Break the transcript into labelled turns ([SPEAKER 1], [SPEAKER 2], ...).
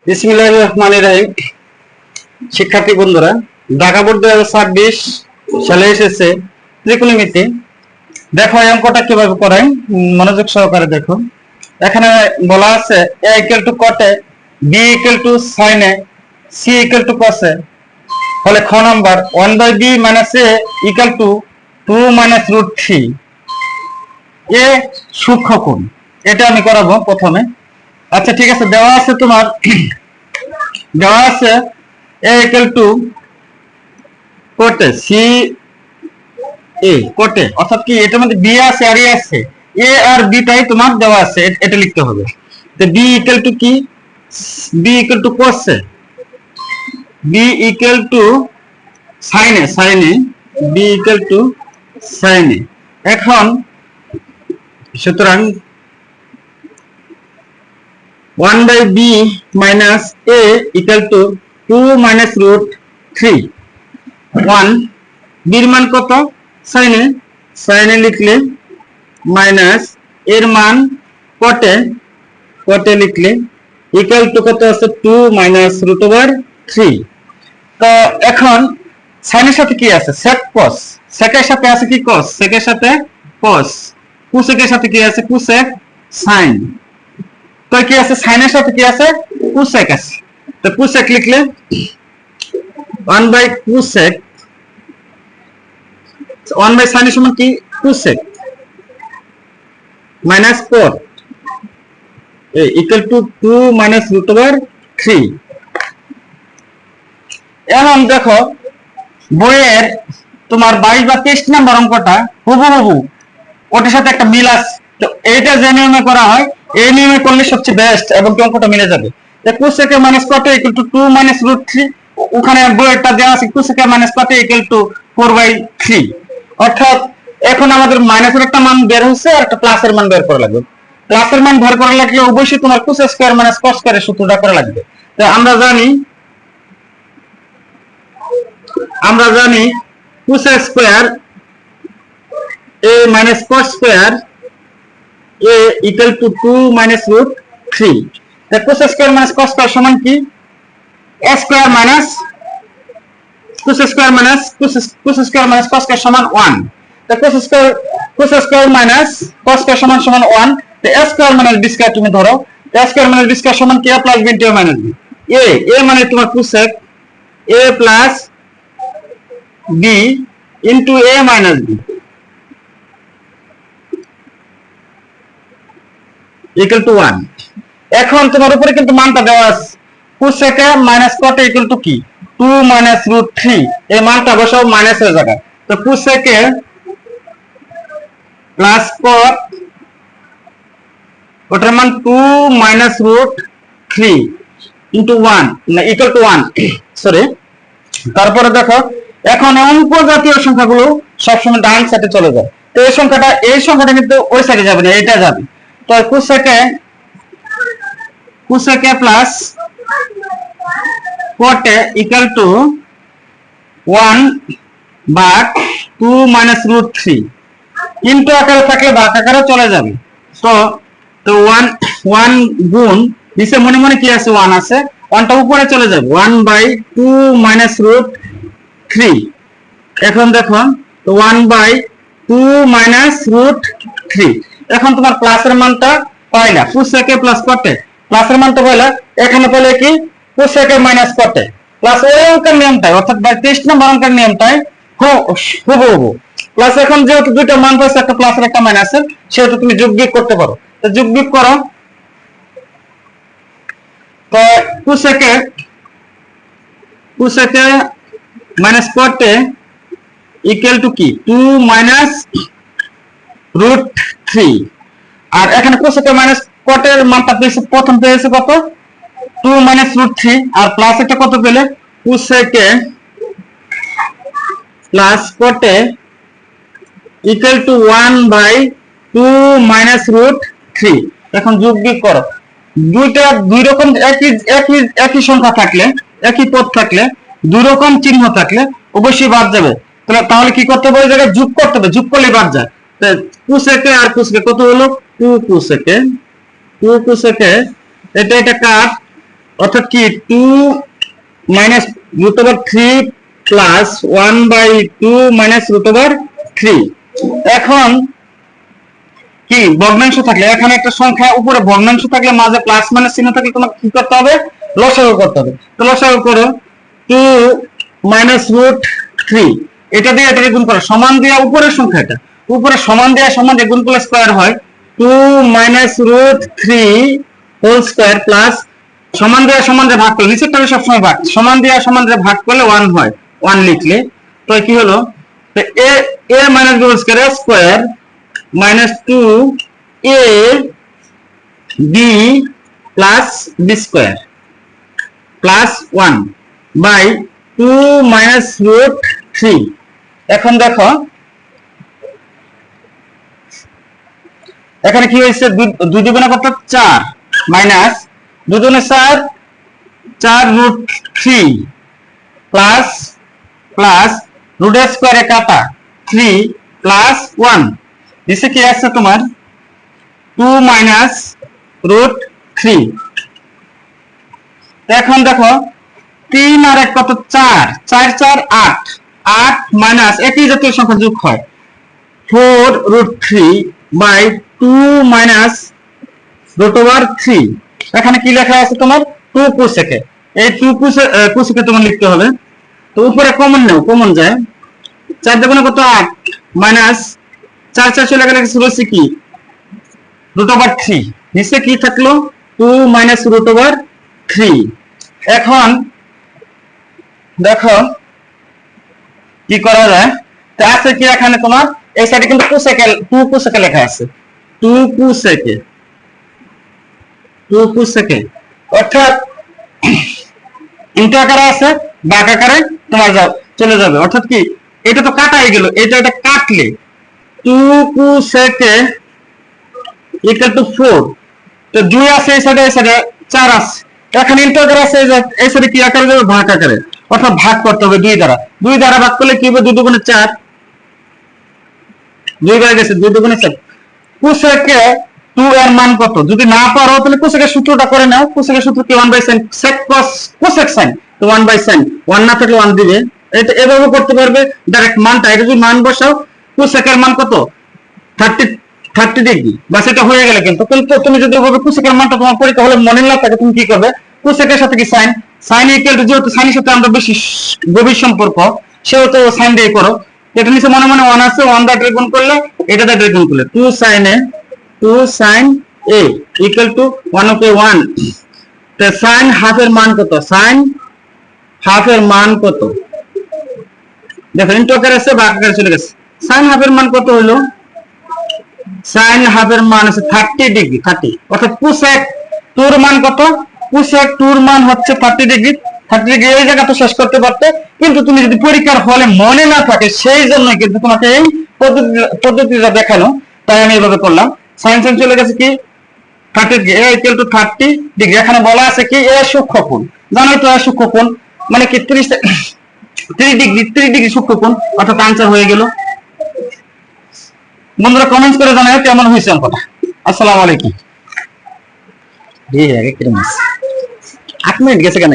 [SPEAKER 1] বিসমিল্লাহির রহমানির রহিম। শিক্ষার্থী বন্ধুরা, ঢাকা বোর্ড 2026 সালে এসেছে ত্রিকোণমিতি। দেখো এই অঙ্কটা কিভাবে করাই, মনোযোগ সহকারে দেখো। এখানে বলা আছে a equal to cot a, b equal to sin a, c equal to cos a। ফলে খ number 1/b minus a equal to 2 minus root 3 এ সূক্ষ্মকোণ। এটা আমি করাবো প্রথমে। আচ্ছা ঠিক আছে, দেওয়া আছে তোমার দেওয়া আছে a equal to cot a, c a cot a, অর্থাৎ কি এটার মধ্যে b আছে আর a আছে, a আর b টাই তোমার দেওয়া আছে, এটা লিখতে হবে। তো b equal to কি, b equal to cos a, b equal to sin a, b equal to sin a। এখন সুতরাং 1/b minus a equal to 2 minus root 3। 1 b এর মান কত, sin a লিখলে মাইনাস এর মান cot a লিখলে equal to কত আছে 2 minus root over 3। তো এখন sin এর সাথে কি আছে, sec cos, sec এর সাথে আছে কি cos, sec এর সাথে cos, cosec এর সাথে কি আছে cosec, sin। তো কি আছে sin এর সাথে কি আছে cosec আছে। তো cosec লিখলে 1/cosec, 1/sin এর সমান কি cosec minus 4 equal to 2 minus root over 3। এখন দেখো বইয়ের তোমার 22 বা 23 নম্বর অঙ্কটা হুবহু ওটার সাথে একটা মিল আছে। তো এইটা যে নিয়মে করা হয় এই নিয়মে করলে সবচেয়ে বেস্ট এবং অঙ্কটা মিলে যাবে। তো cosec minus cot equal to 2 minus root 3, ওখানে বইয়েরটা দেওয়া আছে cosec minus cot equal to 4/3। অর্থাৎ এখন আমাদের মাইনাসের একটা মান বের হচ্ছে আর একটা প্লাসের মান বের করা লাগবে। প্লাসের মান বের করা লাগলে অবশ্যই তোমার cos স্কয়ার minus cos স্কয়ারের সূত্রটা করা লাগবে। তো আমরা জানি cos square a minus cos square a equal to 2 minus root 3। তো cos square minus cos square সমান কি a square minus cos square minus cos square minus cos square সমান 1। তো cos square minus cos square সমান 1। তো a square minus b square তুমি ধরো, a square minus b square সমান কি a plus b into a minus b। a মানে তোমার cosec a plus b into a minus b equal to 1। এখন তোমার উপরে কিন্তু মানটা দেওয়া আছে cosec minus cot equal to কি 2 minus root 3, এই মানটা বসাও মাইনাসের জায়গায়। তো cosec plus cot ওটার মান 2 minus root 3 into 1 না equal to 1 সরি। তারপরে দেখো এখন অঙ্ক জাতীয় সংখ্যাগুলো সবসময় ডান সাইডে চলে যায়। তো এই সংখ্যাটা কিন্তু ওই সাইডে যাবে না, এটা যাবে। তো cosec plus cot equal to 1 বা 2 minus root 3, কিন্তু আকারে থাকলে ভাগ আকারে চলে যাবে। তো 1 গুণ নিচে মনে মনে কি আছে 1 আছে, 1টা উপরে চলে যাবে 1/2 minus root 3। এখন দেখো তো 1/2 minus root 3। এখন তোমার প্লাসের মানটা পাইলা cosec plus cot, প্লাসের মানটা পাইলা, এখানে পেলে কি cosec minus cot প্লাস ওই অঙ্কের নিয়মটাই, অর্থাৎ 23 নম্বর অঙ্কের নিয়মটাই হুবহু প্লাস। এখন যেহেতু দুইটা মান পাইছে, একটা প্লাসের একটা মাইনাসের, সেহেতু তুমি যোগ বিয়োগ করতে পারো। তো যোগ বিয়োগ করো। তো cosec minus cot equal to কি 2 minus root 3। আর এখানে cosec minus cot এর মানটা পেয়েছে, প্রথম পেয়েছে কত 2 minus root 3, আর প্লাস এটা কত পেলে cosec plus cot equal to 1/2 minus root 3। এখন যোগ বিয়োগ করো। দুই রকম একই সংখ্যা থাকলে, একই পদ থাকলে, দুই রকম চিহ্ন থাকলে অবশ্যই বাদ যাবে। তাহলে কি করতে হবে, ওই জায়গায় যোগ করতে হবে, যোগ করলে বাদ যায়। cosec আর cosec কত হলো 2 cosec, এটা কাট অর্থাৎ কি 2 minus root over 3 plus 1/2 minus root over 3। এখন কি ভগ্নাংশ থাকলে, এখানে একটা সংখ্যা উপরে ভগ্নাংশ থাকলে মাঝে প্লাস মাইনাস চিহ্ন থাকলে তোমাকে কি করতে হবে, লসাগু করতে হবে। তো লসাগু করো 2 মাইনাস রুট 3, এটা দিয়ে এটাকে গুণ করো, সমান দিয়ে উপরের সংখ্যাটা উপরে সমান দিয়ে সমান দিয়ে গুণ করলে স্কয়ার হয় 2 minus root 3 whole square plus সমান দিয়ে সমান দিয়ে ভাগ করলে নিচেরটা সবসময় ভাগ, সমান দিয়ে সমান দিয়ে ভাগ করলে 1 হয়, 1 লিখলে তো কি হলো, তো a minus b whole square square minus 2 a b plus b square plus 1 by 2 minus root 3। এখন দেখো এখানে কি হয়েছে, 2 দুগুণে কত 4 মাইনাস 2 দুগুণে 4 4 রুট 3 প্লাস প্লাস রুট স্কয়ারে কাটা 3 প্লাস 1 নিচে কি আছে তোমার 2 মাইনাস রুট 3। এখন দেখো 3 আর 1 কত 4 4 4 8 8 মাইনাস একই জাতীয় সংখ্যা যোগ হয় 4 root 3 by 2 minus root over 3। এখানে কি লেখা আছে তোমার 2 কোসেকে, এই 2 কোসেকে তোমার লিখতে হবে। তো উপরে কমন নাও, কমন যায় 4 দুগুণে কত 8 মাইনাস 4 4 চলে গেলে কিছু বলছে কি রুট ওভার 3, নিচে কি থাকলো 2 মাইনাস রুট ওভার 3। এখন দেখো কি করা যায়, তো আছে কি এখানে তোমার এই সাইডে কিন্তু কোসেকে 2 কোসেকে লেখা আছে 2 কোসেকে 2 কোসেকে, অর্থাৎ ইনটু আকারে আছে বাঁক আকারে তোমার চলে যাবে, অর্থাৎ কি এটা তো কাটাই গেল, এটা কাটলে 2 কোসেকে ইকুয়াল টু 4, তো 2 আছে এই সাইডে 4 আছে, এখানে ইনটু আকারে আছে এই সাইডে কি আকারে যাবে ভাগ আকারে, অর্থাৎ ভাগ করতে হবে 2 দ্বারা ভাগ করলে কি হবে 2 দুগুণে 4 2 হয়ে গেছে 2 দুগুণে 4। কোসেকে 2 এর মান কত যদি না পারো তাহলে কোসেকের সূত্রটা করে নাও, কোসেকের সূত্র কি 1/sin sec cos cosec sin, তো 1/sin 1 না থাকলে 1 দিবে, এটা এভাবে করতে পারবে ডাইরেক্ট মানটা, এটা যদি মান বসাও কোসেকের মান কত 30 ডিগ্রি বাস, এটা হয়ে গেল। কিন্তু তুমি যদি এভাবে কোসেকের মানটা তোমার পরীক্ষা হলে মনে না থাকে তুমি কি করবে, কোসেকের সাথে কি sin, sin ইকুয়াল টু যেহেতু সাইনের সাথে আমরা বেশি গভীর সম্পর্ক সেহেতু sin দিয়ে করো, এটা নিচে মনে মনে 1 আছে 1 দ্বারা গুণ করলে এটা দ্বারা গুণ করলে 2 sin a ইকুয়াল টু 1 ওকে 1, তো sin হাফ এর মান কত, sin হাফ এর মান কত দেখো ইনটু আকারে আছে ভাগ আকারে চলে গেছে, sin হাফ এর মান কত হলো, sin হাফ এর মান আছে 30 ডিগ্রি 30, অর্থাৎ কোসেক 2 এর মান কত, কোসেক 2 এর মান হচ্ছে 30 ডিগ্রি। 30 ডিগ্রি এই জায়গা তো শেষ করতে পারতে, কিন্তু তুমি যদি পরীক্ষার হলে মনে না থাকে সেই জন্য কিন্তু তোমাকে এই পদ্ধতিটা দেখানো, তাই আমি এভাবে করলাম। sin sin চলে গেছে কি 30 degree a equal to 30 degree, এখানে বলা আছে কি a সূক্ষ্মকোণ, জানোই তো a সূক্ষ্মকোণ মানে কি 30 ডিগ্রি সূক্ষ্মকোণ, অর্থাৎ আনসার হয়ে গেল। বন্ধুরা কমেন্টস করে জানাও কেমন হয়েছে অঙ্কটা। আসসালামু আলাইকুম। 8 মিনিট গেছে কেন?